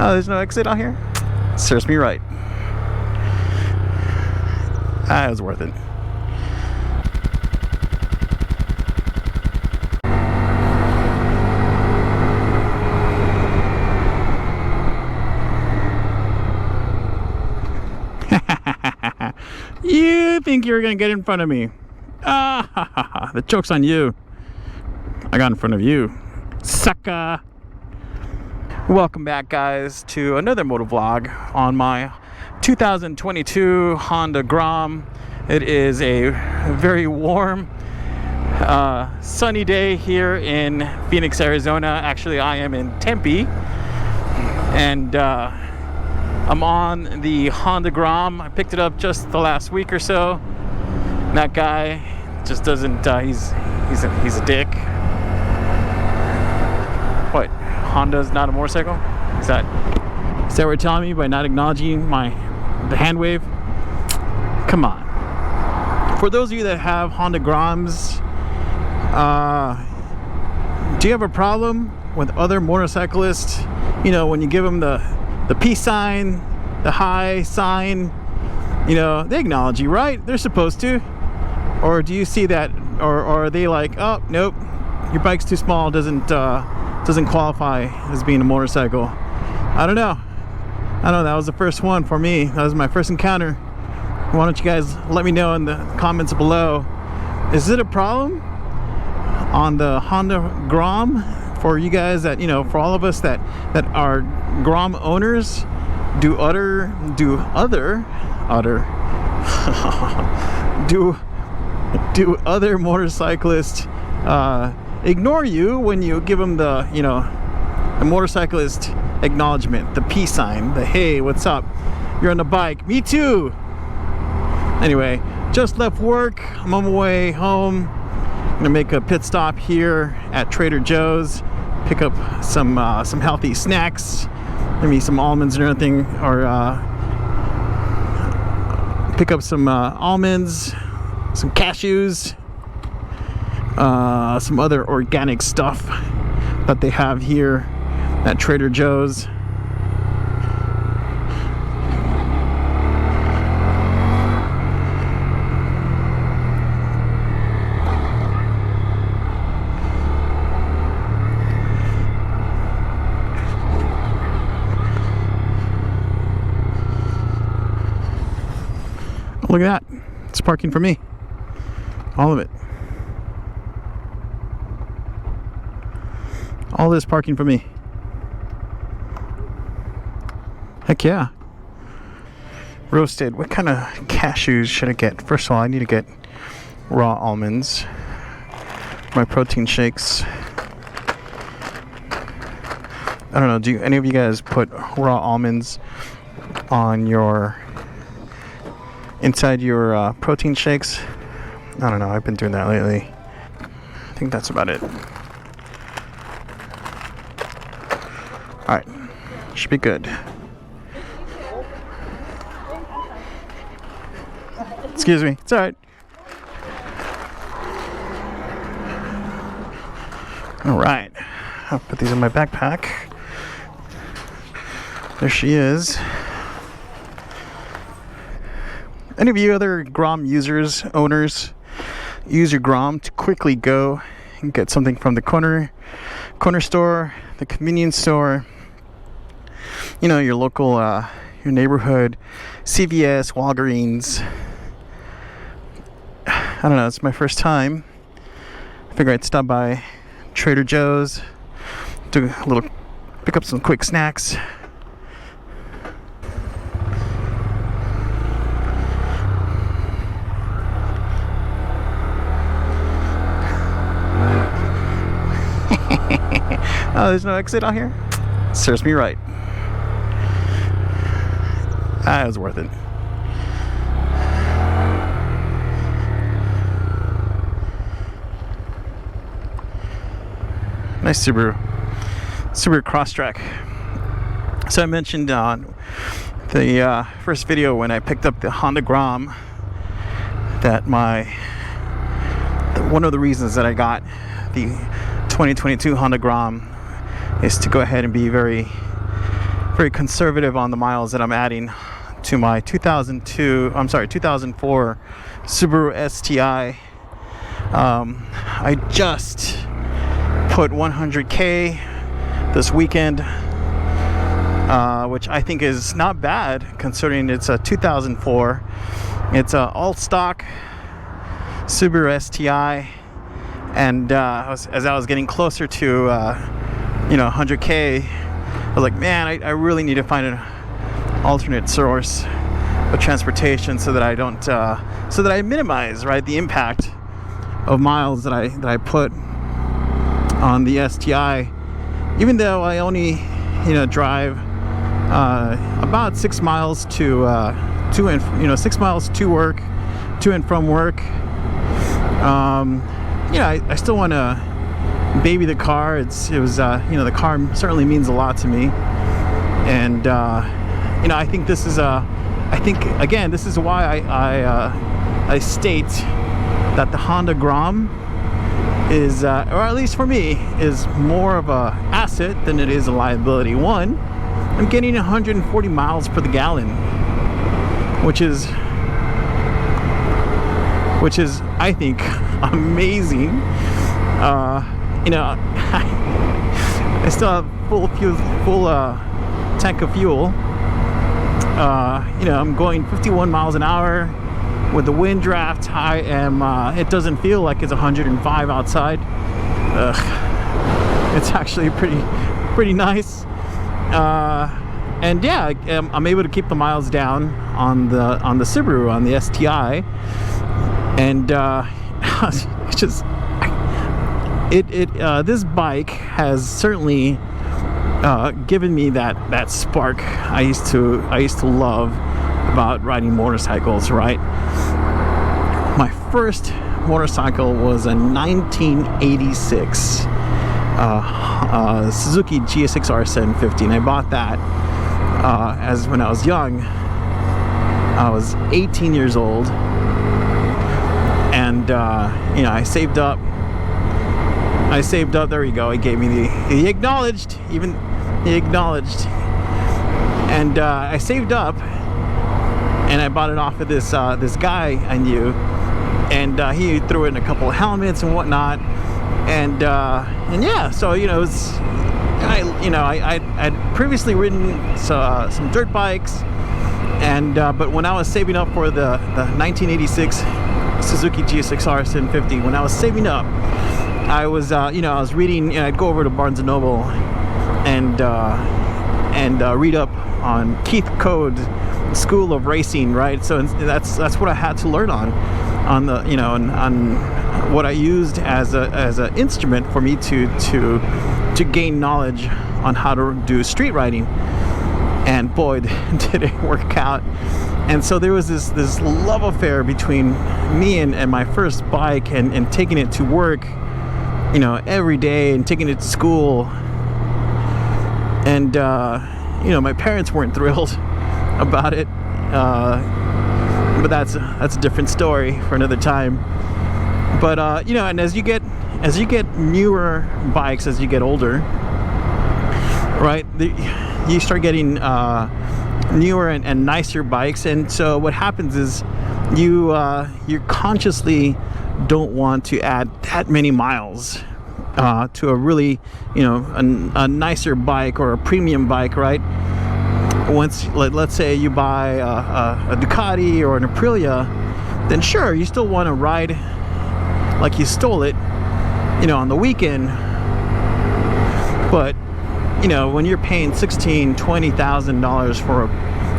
Oh, there's no exit out here? Serves me right. It was worth it. You think you were gonna get in front of me? Ah, the joke's on you. I got in front of you, sucker. Welcome back, guys, to another motovlog on my 2022 Honda Grom. It is a very warm, sunny day here in Phoenix, Arizona. Actually, I am in Tempe, and I'm on the Honda Grom. I picked it up just the last week or so. That guy just doesn't. He's a dick. What? Honda's not a motorcycle? Is that what you're telling me by not acknowledging the hand wave? Come on. For those of you that have Honda Groms, do you have a problem with other motorcyclists? You know, when you give them the peace sign, the hi sign, you know, they acknowledge you, right? They're supposed to. Or do you see that, or are they like, oh, nope, your bike's too small, doesn't qualify as being a motorcycle? I don't know. That was the first one for me. That was my first encounter. Why don't you guys let me know in the comments below. Is it a problem on the Honda Grom for you guys that, you know, for all of us that are Grom owners? Do other motorcyclists ignore you when you give them the, you know, the motorcyclist acknowledgement, the peace sign, the hey, what's up? You're on the bike. Me too. Anyway, just left work. I'm on my way home. I'm gonna make a pit stop here at Trader Joe's, pick up some healthy snacks, maybe some almonds or anything, or pick up some almonds, some cashews, some other organic stuff that they have here at Trader Joe's. Look at that. It's parking for me. All of it. All this parking for me. Heck yeah. Roasted. What kind of cashews should I get? First of all, I need to get raw almonds. My protein shakes. I don't know. Do any of you guys put raw almonds on your inside your protein shakes? I don't know. I've been doing that lately. I think that's about it. Alright. Should be good. Excuse me. It's alright. Alright. I'll put these in my backpack. There she is. Any of you other Grom users, owners, use your Grom to quickly go and get something from the corner store, the convenience store, you know, your local, your neighborhood, CVS, Walgreens? I don't know, it's my first time. I figured I'd stop by Trader Joe's, do a little, pick up some quick snacks. Oh, there's no exit out here? Serves me right. It was worth it. Nice Subaru Crosstrek. So I mentioned on the first video when I picked up the Honda Grom that one of the reasons that I got the 2022 Honda Grom is to go ahead and be very very conservative on the miles that I'm adding to my 2004 Subaru STI. I just put 100K this weekend, which I think is not bad considering it's a 2004. It's a all stock Subaru STI, and as I was getting closer to 100K, I was like, man, I really need to find an alternate source of transportation so that I don't so that I minimize, right, the impact of miles that I put on the STI, even though I only drive about 6 miles to and 6 miles to work, to and from work. I still want to baby the car. The car certainly means a lot to me, and I think this is this is why I state that the Honda Grom is, or at least for me, is more of a asset than it is a liability. One, I'm getting 140 miles per the gallon, which is I think amazing. I still have full tank of fuel. I'm going 51 miles an hour with the wind draft. I am. It doesn't feel like it's 105 outside. It's actually pretty nice. And yeah, I'm able to keep the miles down on the Subaru, on the STI, and it's just this bike has certainly given me that spark I used to love about riding motorcycles, right? My first motorcycle was a 1986 Suzuki GSX-R 750, and I bought that as when I was young. I was 18 years old, and I saved up. There you go. He gave me he acknowledged, and I saved up, and I bought it off of this guy I knew, and he threw in a couple of helmets and whatnot, and yeah, so it was, I'd previously ridden some dirt bikes, and but when I was saving up for the 1986 Suzuki GSX-R 750, when I was saving up, I was I was reading. I'd go over to Barnes & Noble and read up on Keith Code's School of Racing, right? So that's what I had to learn on the on what I used as a instrument for me to gain knowledge on how to do street riding. And boy, did it work out. And so there was this love affair between me and my first bike, and taking it to work every day, and taking it to school. And my parents weren't thrilled about it, but that's a different story for another time. But and as you get newer bikes, as you get older, right, you start getting newer and nicer bikes, and so what happens is you consciously don't want to add that many miles to a really a nicer bike or a premium bike, right? Once, let's say you buy a Ducati or an Aprilia, then sure, you still want to ride like you stole it on the weekend, but when you're paying $16,000-$20,000 for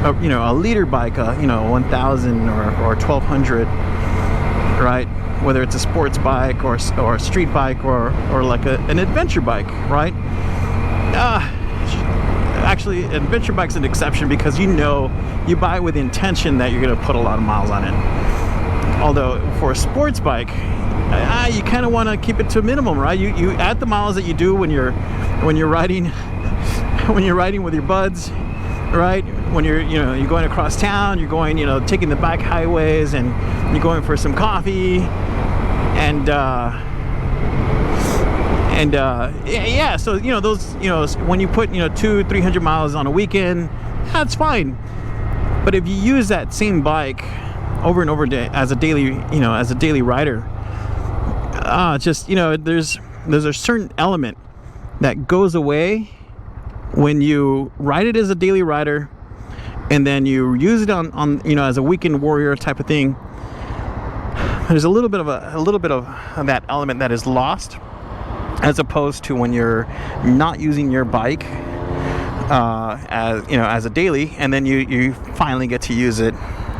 a liter bike, 1,000 or 1,200, right? Whether it's a sports bike or a street bike or like an adventure bike, right? Actually, an adventure bike's an exception because you buy with the intention that you're going to put a lot of miles on it. Although for a sports bike, you kind of want to keep it to a minimum, right? You add the miles that you do when you're riding with your buds, right? When you're going across town, you're going taking the back highways, and you're going for some coffee, and And yeah, so you know, those, you know, when you put, you know, 200-300 miles on a weekend, that's fine. But if you use that same bike over and over as a daily, you know, as a daily rider, just, you know, there's a certain element that goes away when you ride it as a daily rider, and then you use it on you know, as a weekend warrior type of thing. There's a little bit of that element that is lost, as opposed to when you're not using your bike as, you know, as a daily, and then you finally get to use it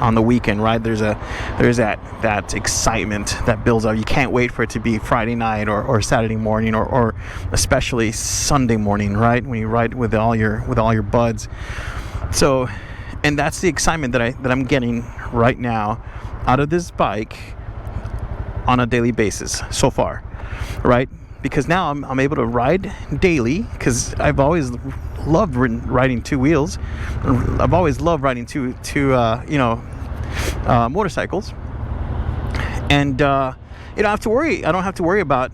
on the weekend, right? There's that excitement that builds up. You can't wait for it to be Friday night or Saturday morning, or especially Sunday morning, right? When you ride with all your buds. So, and that's the excitement that I'm getting right now out of this bike on a daily basis so far, right? Because now I'm able to ride daily, because I've always loved riding two wheels. I've always loved riding two you know, motorcycles, and you know, I don't have to worry about,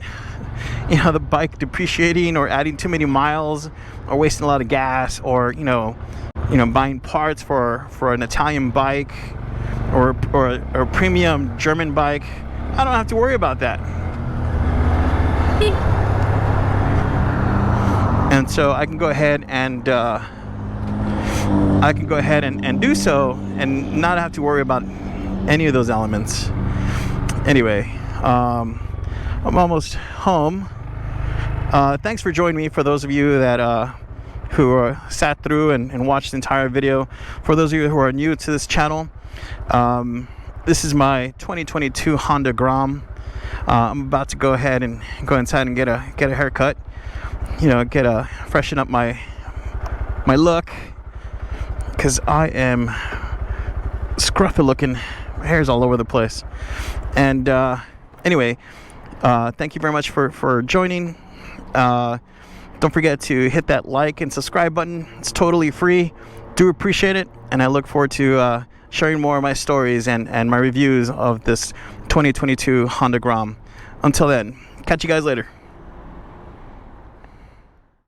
you know, the bike depreciating or adding too many miles or wasting a lot of gas, or you know, buying parts for an Italian bike or a premium German bike. I don't have to worry about that. And so I can go ahead and do so and not have to worry about any of those elements. Anyway, I'm almost home. Thanks for joining me. For those of you that who sat through and watched the entire video. For those of you who are new to this channel, this is my 2022 Honda Grom. I'm about to go ahead and go inside and get a haircut. You know, freshen up my look, because I am scruffy looking. My hair's all over the place. And anyway, thank you very much for joining. Don't forget to hit that like and subscribe button. It's totally free. Do appreciate it, and I look forward to sharing more of my stories and my reviews of this 2022 Honda Grom. Until then, catch you guys later.